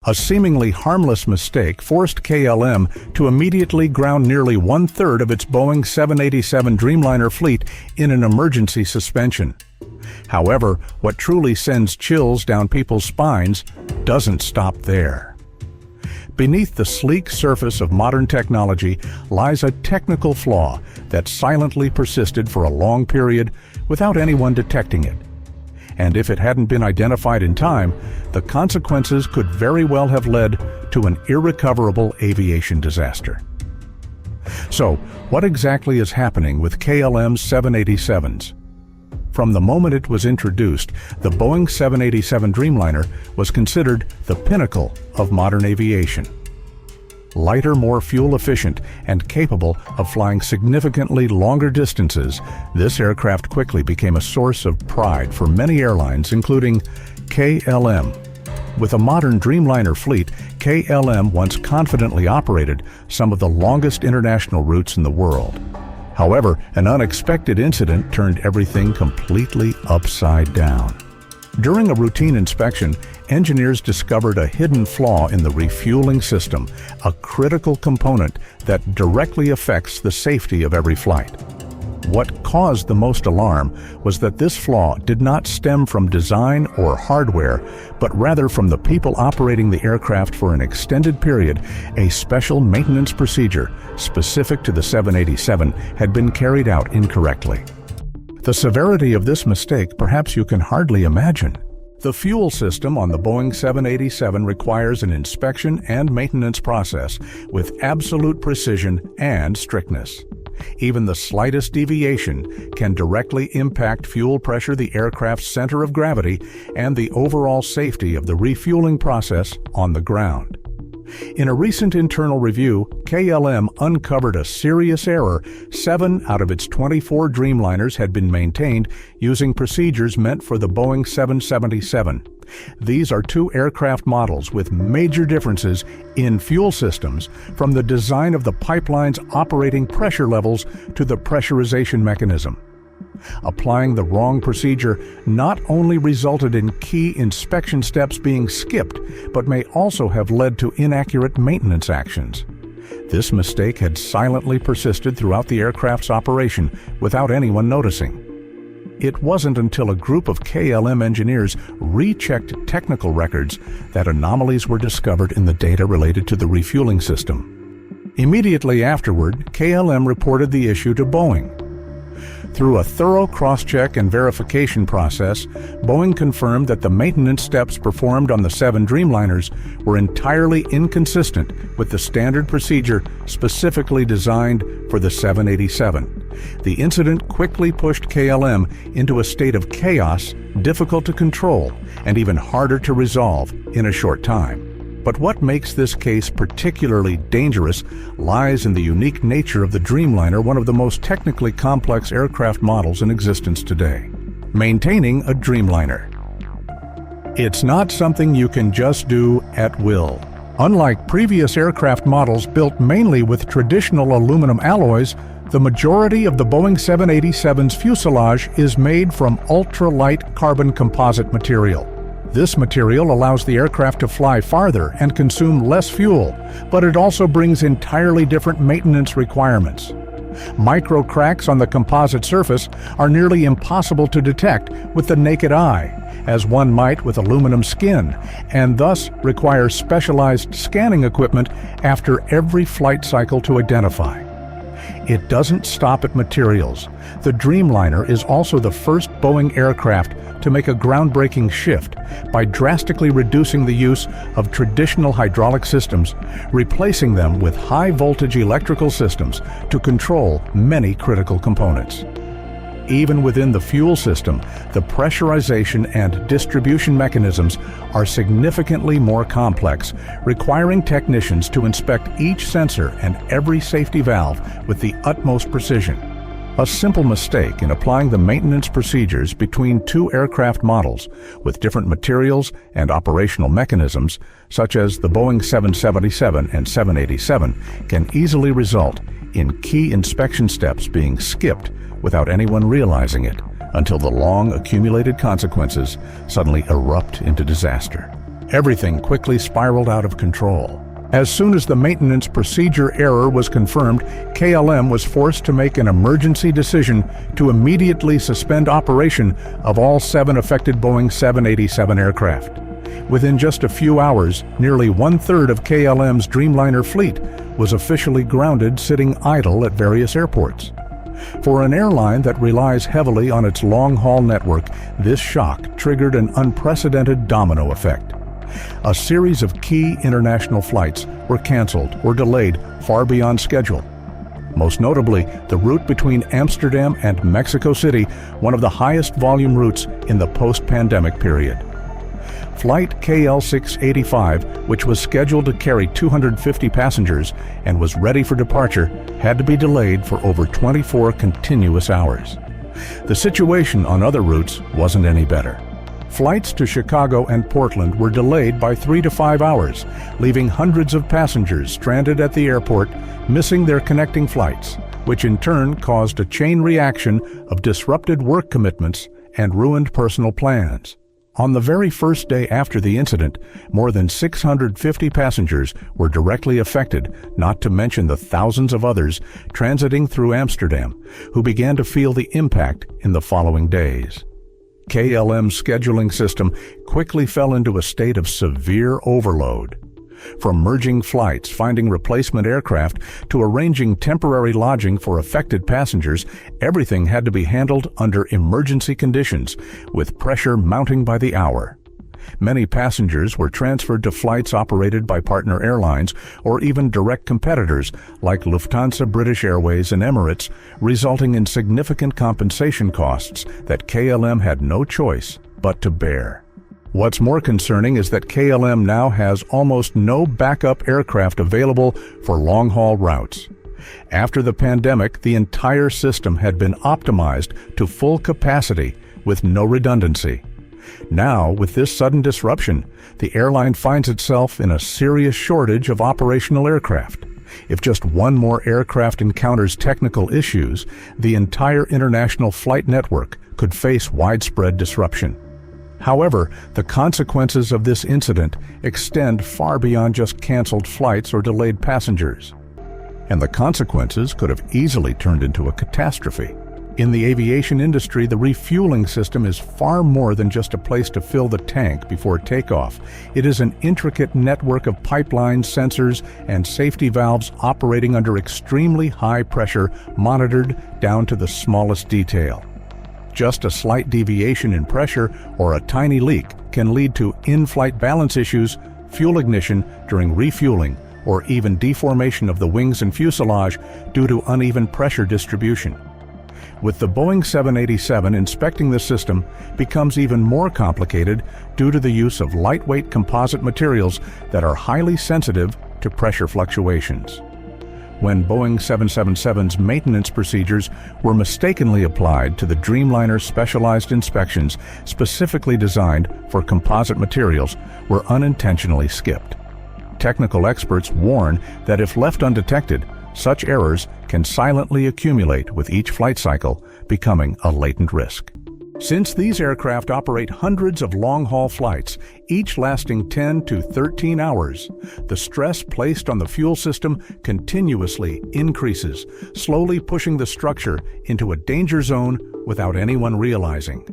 A seemingly harmless mistake forced KLM to immediately ground nearly one-third of its Boeing 787 Dreamliner fleet in an emergency suspension. However, what truly sends chills down people's spines doesn't stop there. Beneath the sleek surface of modern technology lies a technical flaw that silently persisted for a long period without anyone detecting it. And if it hadn't been identified in time, the consequences could very well have led to an irrecoverable aviation disaster. So, what exactly is happening with KLM's 787s? From the moment it was introduced, the Boeing 787 Dreamliner was considered the pinnacle of modern aviation. Lighter, more fuel-efficient, and capable of flying significantly longer distances, this aircraft quickly became a source of pride for many airlines, including KLM. With a modern Dreamliner fleet, KLM once confidently operated some of the longest international routes in the world. However, an unexpected incident turned everything completely upside down. During a routine inspection, engineers discovered a hidden flaw in the refueling system, a critical component that directly affects the safety of every flight. What caused the most alarm was that this flaw did not stem from design or hardware, but rather from the people operating the aircraft for an extended period. A special maintenance procedure specific to the 787 had been carried out incorrectly. The severity of this mistake perhaps you can hardly imagine. The fuel system on the Boeing 787 requires an inspection and maintenance process with absolute precision and strictness. Even the slightest deviation can directly impact fuel pressure, the aircraft's center of gravity, and the overall safety of the refueling process on the ground. In a recent internal review, KLM uncovered a serious error. 7 out of its 24 Dreamliners had been maintained using procedures meant for the Boeing 777. These are two aircraft models with major differences in fuel systems, from the design of the pipeline's operating pressure levels to the pressurization mechanism. Applying the wrong procedure not only resulted in key inspection steps being skipped, but may also have led to inaccurate maintenance actions. This mistake had silently persisted throughout the aircraft's operation without anyone noticing. It wasn't until a group of KLM engineers rechecked technical records that anomalies were discovered in the data related to the refueling system. Immediately afterward, KLM reported the issue to Boeing. Through a thorough cross-check and verification process, Boeing confirmed that the maintenance steps performed on the 7 Dreamliners were entirely inconsistent with the standard procedure specifically designed for the 787. The incident quickly pushed KLM into a state of chaos, difficult to control, and even harder to resolve in a short time. But what makes this case particularly dangerous lies in the unique nature of the Dreamliner, one of the most technically complex aircraft models in existence today. Maintaining a Dreamliner. It's not something you can just do at will. Unlike previous aircraft models built mainly with traditional aluminum alloys, the majority of the Boeing 787's fuselage is made from ultra-light carbon composite material. This material allows the aircraft to fly farther and consume less fuel, but it also brings entirely different maintenance requirements. Micro cracks on the composite surface are nearly impossible to detect with the naked eye, as one might with aluminum skin, and thus require specialized scanning equipment after every flight cycle to identify. It doesn't stop at materials. The Dreamliner is also the first Boeing aircraft to make a groundbreaking shift by drastically reducing the use of traditional hydraulic systems, replacing them with high-voltage electrical systems to control many critical components. Even within the fuel system, the pressurization and distribution mechanisms are significantly more complex, requiring technicians to inspect each sensor and every safety valve with the utmost precision. A simple mistake in applying the maintenance procedures between two aircraft models with different materials and operational mechanisms, such as the Boeing 777 and 787, can easily result in key inspection steps being skipped without anyone realizing it, until the long accumulated consequences suddenly erupt into disaster. Everything quickly spiraled out of control. As soon as the maintenance procedure error was confirmed, KLM was forced to make an emergency decision to immediately suspend operation of all 7 affected Boeing 787 aircraft. Within just a few hours, nearly 1/3 of KLM's Dreamliner fleet was officially grounded, sitting idle at various airports. For an airline that relies heavily on its long-haul network, this shock triggered an unprecedented domino effect. A series of key international flights were canceled or delayed far beyond schedule. Most notably, the route between Amsterdam and Mexico City, one of the highest volume routes in the post-pandemic period. Flight KL685, which was scheduled to carry 250 passengers and was ready for departure, had to be delayed for over 24 continuous hours. The situation on other routes wasn't any better. Flights to Chicago and Portland were delayed by 3 to 5 hours, leaving hundreds of passengers stranded at the airport, missing their connecting flights, which in turn caused a chain reaction of disrupted work commitments and ruined personal plans. On the very first day after the incident, more than 650 passengers were directly affected, not to mention the thousands of others transiting through Amsterdam, who began to feel the impact in the following days. KLM's scheduling system quickly fell into a state of severe overload. From merging flights, finding replacement aircraft, to arranging temporary lodging for affected passengers, everything had to be handled under emergency conditions, with pressure mounting by the hour. Many passengers were transferred to flights operated by partner airlines or even direct competitors like Lufthansa, British Airways, and Emirates, resulting in significant compensation costs that KLM had no choice but to bear. What's more concerning is that KLM now has almost no backup aircraft available for long-haul routes. After the pandemic, the entire system had been optimized to full capacity with no redundancy. Now, with this sudden disruption, the airline finds itself in a serious shortage of operational aircraft. If just one more aircraft encounters technical issues, the entire international flight network could face widespread disruption. However, the consequences of this incident extend far beyond just canceled flights or delayed passengers. And the consequences could have easily turned into a catastrophe. In the aviation industry, the refueling system is far more than just a place to fill the tank before takeoff. It is an intricate network of pipelines, sensors, and safety valves operating under extremely high pressure, monitored down to the smallest detail. Just a slight deviation in pressure or a tiny leak can lead to in-flight balance issues, fuel ignition during refueling, or even deformation of the wings and fuselage due to uneven pressure distribution. With the Boeing 787, inspecting the system becomes even more complicated due to the use of lightweight composite materials that are highly sensitive to pressure fluctuations. When Boeing 777's maintenance procedures were mistakenly applied to the Dreamliner, specialized inspections specifically designed for composite materials were unintentionally skipped. Technical experts warn that if left undetected, such errors can silently accumulate with each flight cycle, becoming a latent risk. Since these aircraft operate hundreds of long-haul flights, each lasting 10 to 13 hours, the stress placed on the fuel system continuously increases, slowly pushing the structure into a danger zone without anyone realizing.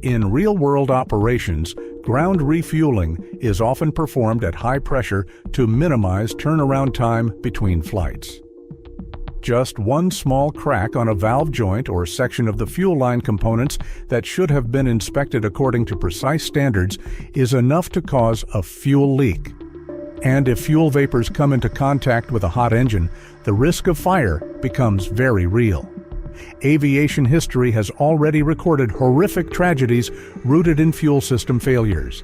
In real-world operations, ground refueling is often performed at high pressure to minimize turnaround time between flights. Just one small crack on a valve joint or section of the fuel line components that should have been inspected according to precise standards is enough to cause a fuel leak. And if fuel vapors come into contact with a hot engine, the risk of fire becomes very real. Aviation history has already recorded horrific tragedies rooted in fuel system failures.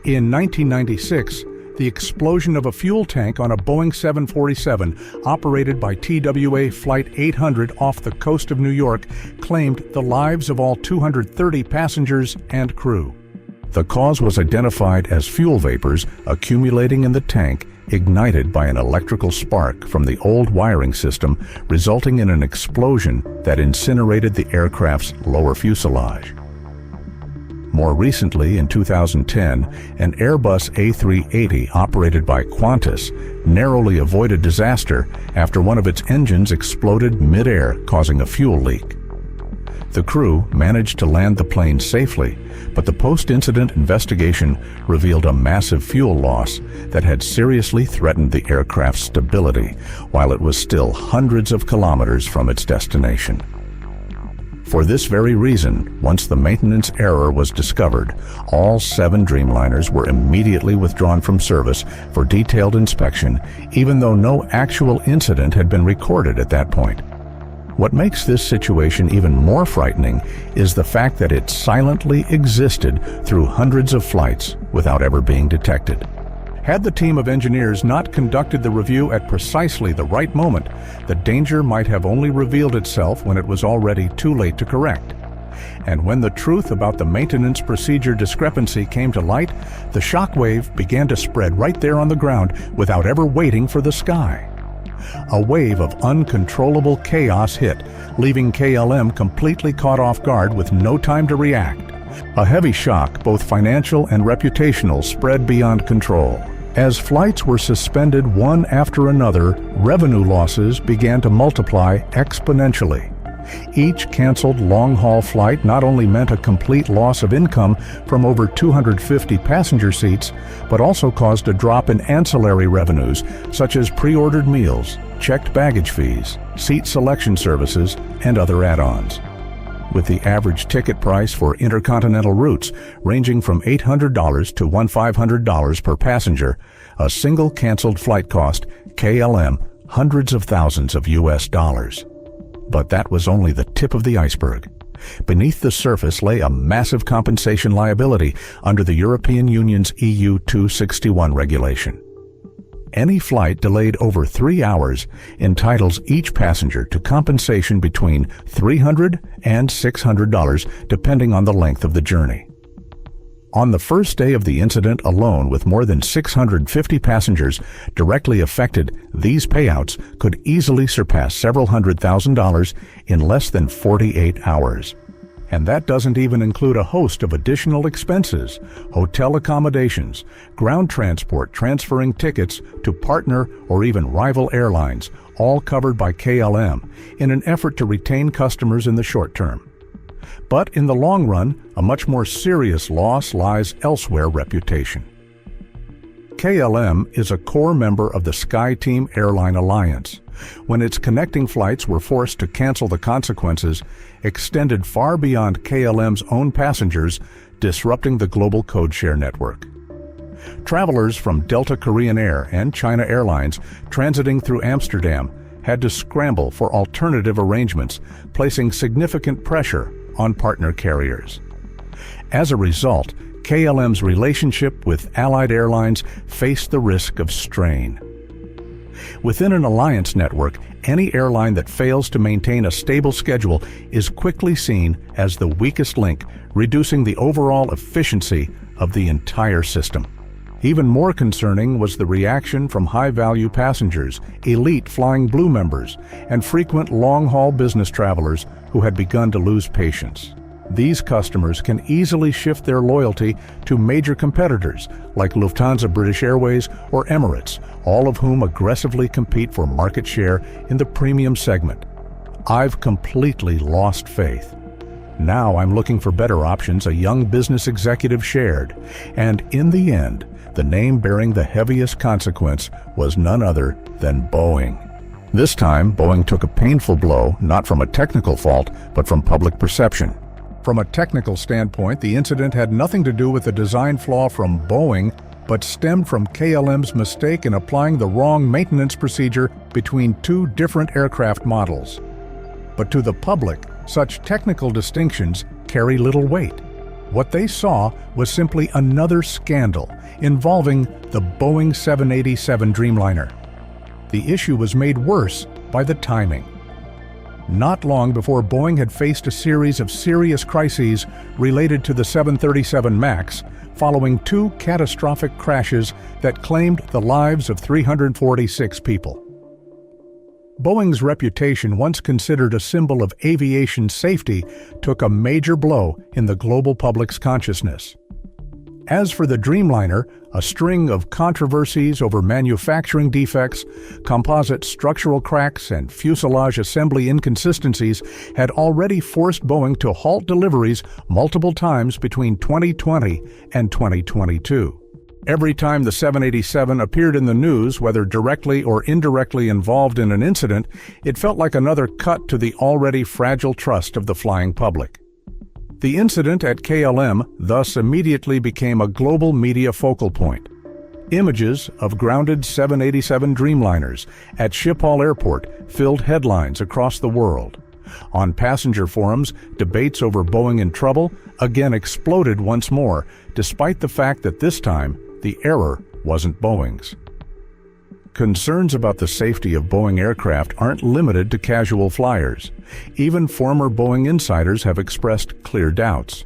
In 1996, the explosion of a fuel tank on a Boeing 747 operated by TWA Flight 800 off the coast of New York claimed the lives of all 230 passengers and crew. The cause was identified as fuel vapors accumulating in the tank, ignited by an electrical spark from the old wiring system, resulting in an explosion that incinerated the aircraft's lower fuselage. More recently, in 2010, an Airbus A380 operated by Qantas narrowly avoided disaster after one of its engines exploded mid-air, causing a fuel leak. The crew managed to land the plane safely, but the post-incident investigation revealed a massive fuel loss that had seriously threatened the aircraft's stability while it was still hundreds of kilometers from its destination. For this very reason, once the maintenance error was discovered, all 7 Dreamliners were immediately withdrawn from service for detailed inspection, even though no actual incident had been recorded at that point. What makes this situation even more frightening is the fact that it silently existed through hundreds of flights without ever being detected. Had the team of engineers not conducted the review at precisely the right moment, the danger might have only revealed itself when it was already too late to correct. And when the truth about the maintenance procedure discrepancy came to light, the shockwave began to spread right there on the ground without ever waiting for the sky. A wave of uncontrollable chaos hit, leaving KLM completely caught off guard with no time to react. A heavy shock, both financial and reputational, spread beyond control. As flights were suspended one after another, revenue losses began to multiply exponentially. Each canceled long-haul flight not only meant a complete loss of income from over 250 passenger seats, but also caused a drop in ancillary revenues such as pre-ordered meals, checked baggage fees, seat selection services, and other add-ons. With the average ticket price for intercontinental routes ranging from $800 to $1,500 per passenger, a single canceled flight cost KLM hundreds of thousands of US dollars. But that was only the tip of the iceberg. Beneath the surface lay a massive compensation liability under the European Union's EU 261 regulation. Any flight delayed over 3 hours entitles each passenger to compensation between $300 and $600 depending on the length of the journey. On the first day of the incident alone, with more than 650 passengers directly affected, these payouts could easily surpass several $100,000 in less than 48 hours. And that doesn't even include a host of additional expenses: hotel accommodations, ground transport transferring tickets to partner or even rival airlines, all covered by KLM in an effort to retain customers in the short term. But in the long run, a much more serious loss lies elsewhere: reputation. KLM is a core member of the SkyTeam Airline Alliance. When its connecting flights were forced to cancel, the consequences extended far beyond KLM's own passengers, disrupting the global codeshare network. Travelers from Delta Korean Air and China Airlines transiting through Amsterdam had to scramble for alternative arrangements, placing significant pressure on partner carriers. As a result, KLM's relationship with allied airlines faced the risk of strain. Within an alliance network, any airline that fails to maintain a stable schedule is quickly seen as the weakest link, reducing the overall efficiency of the entire system. Even more concerning was the reaction from high-value passengers, elite Flying Blue members, and frequent long-haul business travelers who had begun to lose patience. These customers can easily shift their loyalty to major competitors like Lufthansa, British Airways, or Emirates, all of whom aggressively compete for market share in the premium segment. I've completely lost faith. Now I'm looking for better options, a young business executive shared, and in the end, the name bearing the heaviest consequence was none other than Boeing. This time, Boeing took a painful blow, not from a technical fault, but from public perception. From a technical standpoint, the incident had nothing to do with a design flaw from Boeing, but stemmed from KLM's mistake in applying the wrong maintenance procedure between 2 different aircraft models. But to the public, such technical distinctions carry little weight. What they saw was simply another scandal involving the Boeing 787 Dreamliner. The issue was made worse by the timing. Not long before Boeing had faced a series of serious crises related to the 737 MAX, following 2 catastrophic crashes that claimed the lives of 346 people. Boeing's reputation, once considered a symbol of aviation safety, took a major blow in the global public's consciousness. As for the Dreamliner, a string of controversies over manufacturing defects, composite structural cracks, and fuselage assembly inconsistencies had already forced Boeing to halt deliveries multiple times between 2020 and 2022. Every time the 787 appeared in the news, whether directly or indirectly involved in an incident, it felt like another cut to the already fragile trust of the flying public. The incident at KLM thus immediately became a global media focal point. Images of grounded 787 Dreamliners at Schiphol Airport filled headlines across the world. On passenger forums, debates over Boeing in trouble again exploded once more, despite the fact that this time the error wasn't Boeing's. Concerns about the safety of Boeing aircraft aren't limited to casual flyers. Even former Boeing insiders have expressed clear doubts.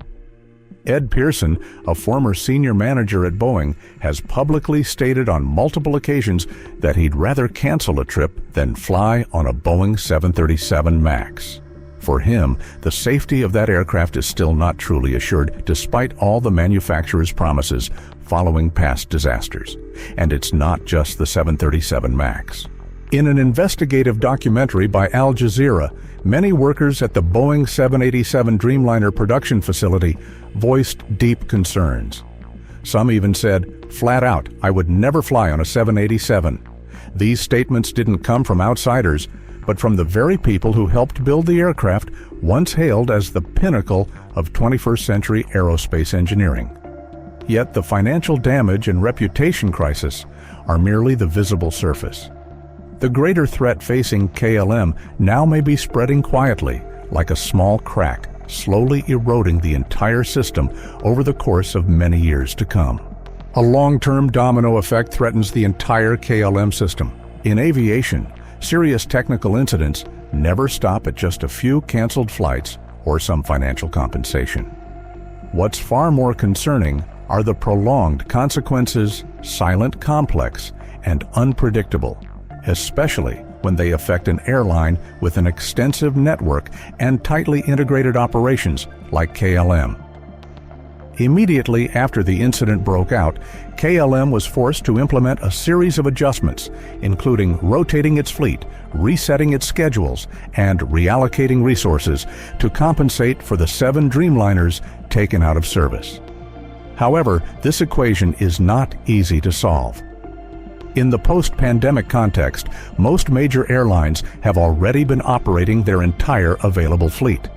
Ed Pearson, a former senior manager at Boeing, has publicly stated on multiple occasions that he'd rather cancel a trip than fly on a Boeing 737 MAX. For him, the safety of that aircraft is still not truly assured, despite all the manufacturer's promises following past disasters. And it's not just the 737 MAX. In an investigative documentary by Al Jazeera, many workers at the Boeing 787 Dreamliner production facility voiced deep concerns. Some even said, flat out, I would never fly on a 787. These statements didn't come from outsiders, but from the very people who helped build the aircraft once hailed as the pinnacle of 21st century aerospace engineering. Yet the financial damage and reputation crisis are merely the visible surface. The greater threat facing KLM now may be spreading quietly, like a small crack, slowly eroding the entire system over the course of many years to come. A long-term domino effect threatens the entire KLM system. In aviation, serious technical incidents never stop at just a few canceled flights or some financial compensation. What's far more concerning are the prolonged consequences, silent, complex, and unpredictable, especially when they affect an airline with an extensive network and tightly integrated operations like KLM. Immediately after the incident broke out, KLM was forced to implement a series of adjustments, including rotating its fleet, resetting its schedules, and reallocating resources to compensate for the 7 Dreamliners taken out of service. However, this equation is not easy to solve. In the post-pandemic context, most major airlines have already been operating their entire available fleet.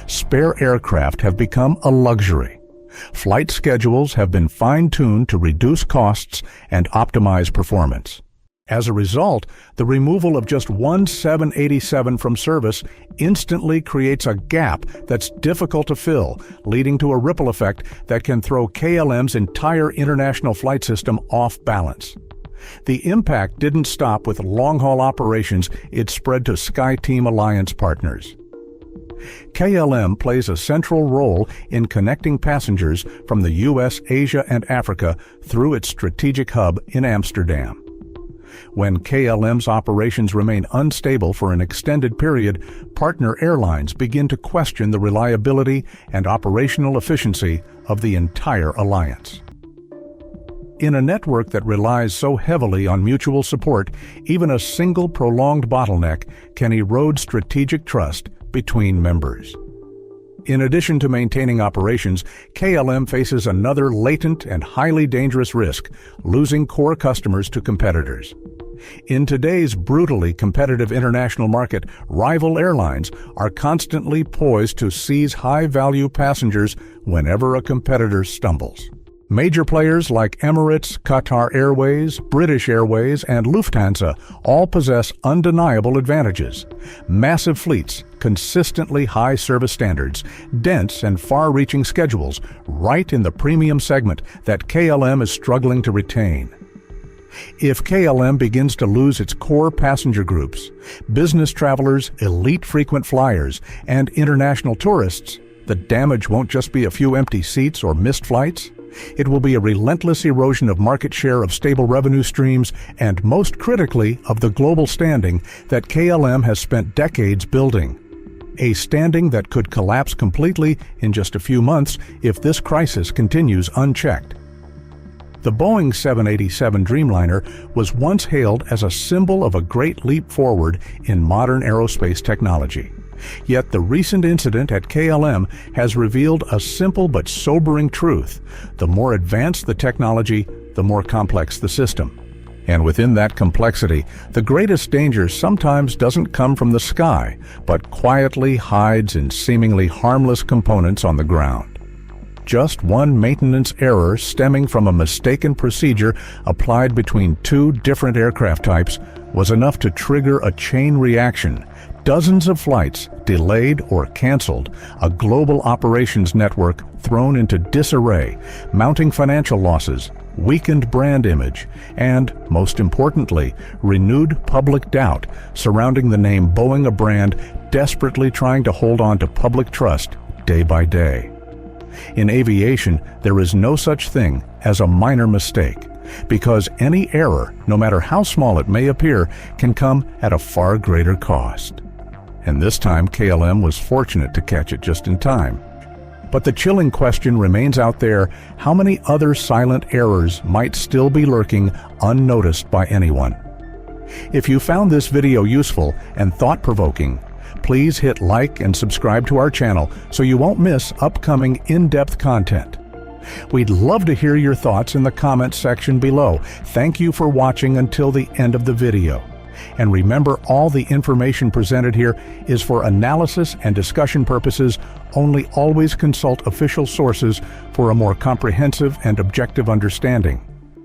Spare aircraft have become a luxury. Flight schedules have been fine-tuned to reduce costs and optimize performance. As a result, the removal of just one 787 from service instantly creates a gap that's difficult to fill, leading to a ripple effect that can throw KLM's entire international flight system off balance. The impact didn't stop with long-haul operations, it spread to SkyTeam Alliance partners. KLM plays a central role in connecting passengers from the U.S., Asia, and Africa through its strategic hub in Amsterdam. When KLM's operations remain unstable for an extended period, partner airlines begin to question the reliability and operational efficiency of the entire alliance. In a network that relies so heavily on mutual support, even a single prolonged bottleneck can erode strategic trust between members. In addition to maintaining operations, KLM faces another latent and highly dangerous risk: losing core customers to competitors. In today's brutally competitive international market, rival airlines are constantly poised to seize high-value passengers whenever a competitor stumbles. Major players like Emirates, Qatar Airways, British Airways, and Lufthansa all possess undeniable advantages: massive fleets, consistently high service standards, dense and far-reaching schedules, right in the premium segment that KLM is struggling to retain. If KLM begins to lose its core passenger groups, business travelers, elite frequent flyers, and international tourists, the damage won't just be a few empty seats or missed flights. It will be a relentless erosion of market share of stable revenue streams and, most critically, of the global standing that KLM has spent decades building. A standing that could collapse completely in just a few months if this crisis continues unchecked. The Boeing 787 Dreamliner was once hailed as a symbol of a great leap forward in modern aerospace technology. Yet the recent incident at KLM has revealed a simple but sobering truth. The more advanced the technology, the more complex the system. And within that complexity, the greatest danger sometimes doesn't come from the sky, but quietly hides in seemingly harmless components on the ground. Just one maintenance error stemming from a mistaken procedure applied between two different aircraft types was enough to trigger a chain reaction. Dozens of flights delayed or canceled, a global operations network thrown into disarray, mounting financial losses, weakened brand image, and, most importantly, renewed public doubt surrounding the name Boeing, a brand desperately trying to hold on to public trust day by day. In aviation, there is no such thing as a minor mistake, because any error, no matter how small it may appear, can come at a far greater cost. And this time KLM was fortunate to catch it just in time. But the chilling question remains out there: how many other silent errors might still be lurking unnoticed by anyone? If you found this video useful and thought-provoking, please hit like and subscribe to our channel so you won't miss upcoming in-depth content. We'd love to hear your thoughts in the comments section below. Thank you for watching until the end of the video. And remember, all the information presented here is for analysis and discussion purposes only. Always consult official sources for a more comprehensive and objective understanding.